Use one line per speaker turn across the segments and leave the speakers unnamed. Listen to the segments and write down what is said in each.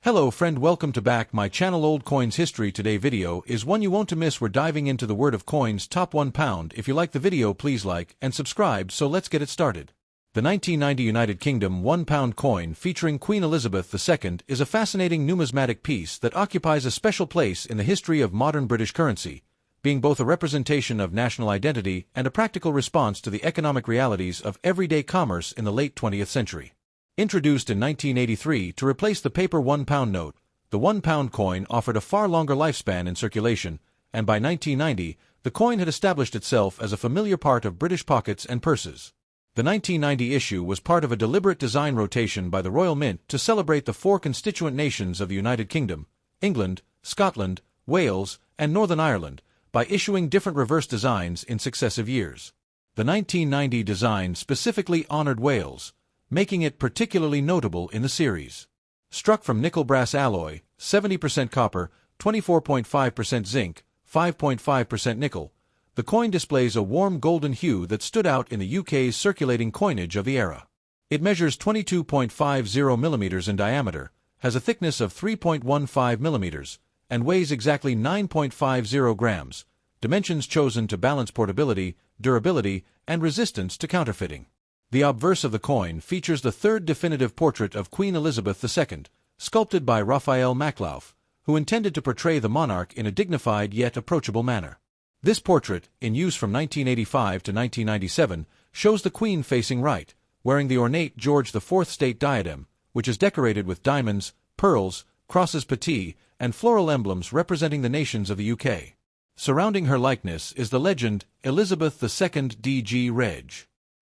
Hello friend, welcome to back my channel. Old Coins History. Today video is one you won't to miss. We're diving into the world of coins, top £1. If you like the video, please like and subscribe. So let's get it started. The 1990 United Kingdom £1 coin featuring Queen Elizabeth II is a fascinating numismatic piece that occupies a special place in the history of modern British currency, being both a representation of national identity and a practical response to the economic realities of everyday commerce in the late 20th century. Introduced in 1983 to replace the paper £1 note, the £1 coin offered a far longer lifespan in circulation, and by 1990, the coin had established itself as a familiar part of British pockets and purses. The 1990 issue was part of a deliberate design rotation by the Royal Mint to celebrate the four constituent nations of the United Kingdom, England, Scotland, Wales, and Northern Ireland, by issuing different reverse designs in successive years. The 1990 design specifically honored Wales, making it particularly notable in the series. Struck from nickel-brass alloy, 70% copper, 24.5% zinc, 5.5% nickel, the coin displays a warm golden hue that stood out in the UK's circulating coinage of the era. It measures 22.50 mm in diameter, has a thickness of 3.15 mm, and weighs exactly 9.50 grams, dimensions chosen to balance portability, durability, and resistance to counterfeiting. The obverse of the coin features the third definitive portrait of Queen Elizabeth II, sculpted by Raphael Maklauf, who intended to portray the monarch in a dignified yet approachable manner. This portrait, in use from 1985 to 1997, shows the Queen facing right, wearing the ornate George IV state diadem, which is decorated with diamonds, pearls, crosses petit, and floral emblems representing the nations of the UK. Surrounding her likeness is the legend, Elizabeth II DG Reg.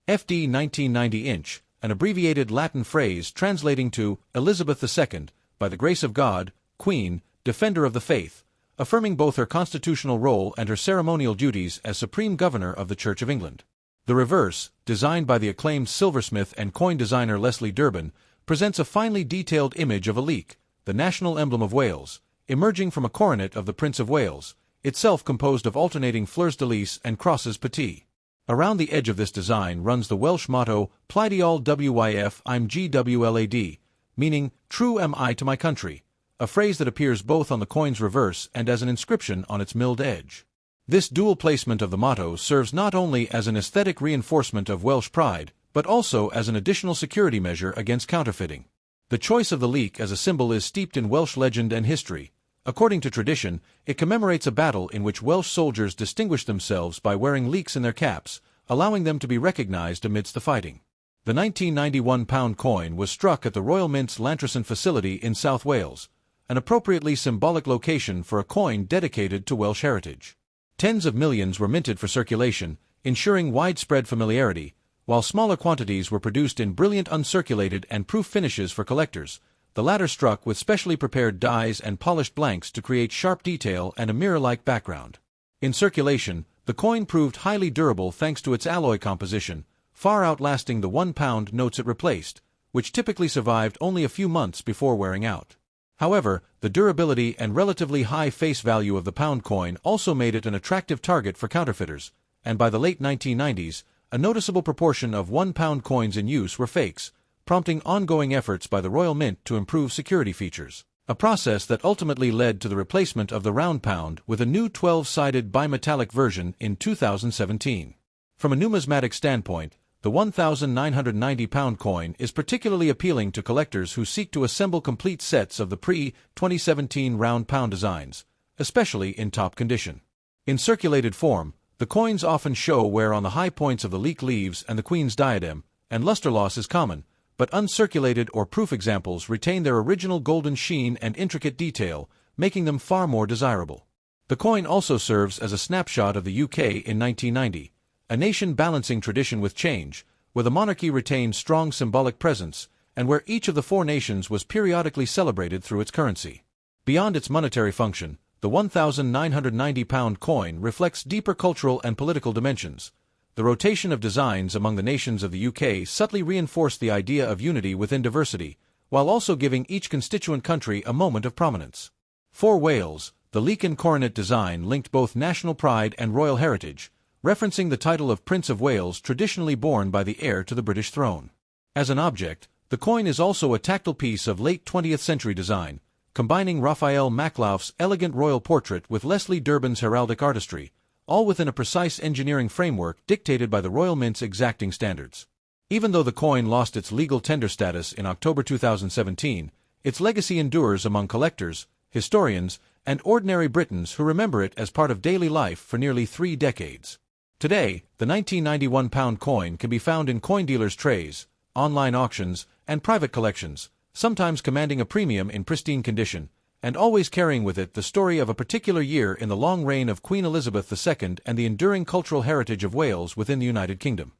FD 1990 inch, an abbreviated Latin phrase translating to Elizabeth II, by the grace of God, Queen, Defender of the Faith, affirming both her constitutional role and her ceremonial duties as Supreme Governor of the Church of England. The reverse, designed by the acclaimed silversmith and coin designer Leslie Durbin, presents a finely detailed image of a leek, the national emblem of Wales, emerging from a coronet of the Prince of Wales, itself composed of alternating fleurs de lis and crosses petit. Around the edge of this design runs the Welsh motto, Pleidiol Wyf I'm GWLAD, meaning, True am I to my country, a phrase that appears both on the coin's reverse and as an inscription on its milled edge. This dual placement of the motto serves not only as an aesthetic reinforcement of Welsh pride, but also as an additional security measure against counterfeiting. The choice of the leek as a symbol is steeped in Welsh legend and history. According to tradition, it commemorates a battle in which Welsh soldiers distinguished themselves by wearing leeks in their caps, allowing them to be recognized amidst the fighting. The 1991 £1 coin was struck at the Royal Mint's Llantrisant facility in South Wales, an appropriately symbolic location for a coin dedicated to Welsh heritage. Tens of millions were minted for circulation, ensuring widespread familiarity, while smaller quantities were produced in brilliant uncirculated and proof finishes for collectors, the latter struck with specially prepared dies and polished blanks to create sharp detail and a mirror-like background. In circulation, the coin proved highly durable thanks to its alloy composition, far outlasting the £1 notes it replaced, which typically survived only a few months before wearing out. However, the durability and relatively high face value of the £1 coin also made it an attractive target for counterfeiters, and by the late 1990s, a noticeable proportion of £1 coins in use were fakes, prompting ongoing efforts by the Royal Mint to improve security features, a process that ultimately led to the replacement of the round pound with a new 12-sided bimetallic version in 2017. From a numismatic standpoint, the 1,990 £1 coin is particularly appealing to collectors who seek to assemble complete sets of the pre-2017 round pound designs, especially in top condition. In circulated form, the coins often show wear on the high points of the leek leaves and the Queen's diadem, and luster loss is common, but uncirculated or proof examples retain their original golden sheen and intricate detail, making them far more desirable. The coin also serves as a snapshot of the UK in 1990, a nation balancing tradition with change, where the monarchy retained strong symbolic presence, and where each of the four nations was periodically celebrated through its currency. Beyond its monetary function, the 1,990 £1 coin reflects deeper cultural and political dimensions. The rotation of designs among the nations of the UK subtly reinforced the idea of unity within diversity, while also giving each constituent country a moment of prominence. For Wales, the leek and coronet design linked both national pride and royal heritage, referencing the title of Prince of Wales traditionally borne by the heir to the British throne. As an object, the coin is also a tactile piece of late 20th century design, combining Raphael Maklauf's elegant royal portrait with Leslie Durbin's heraldic artistry, all within a precise engineering framework dictated by the Royal Mint's exacting standards. Even though the coin lost its legal tender status in October 2017, its legacy endures among collectors, historians, and ordinary Britons who remember it as part of daily life for nearly 3 decades. Today, the 1991 pound coin can be found in coin dealers' trays, online auctions, and private collections, sometimes commanding a premium in pristine condition, and always carrying with it the story of a particular year in the long reign of Queen Elizabeth II and the enduring cultural heritage of Wales within the United Kingdom.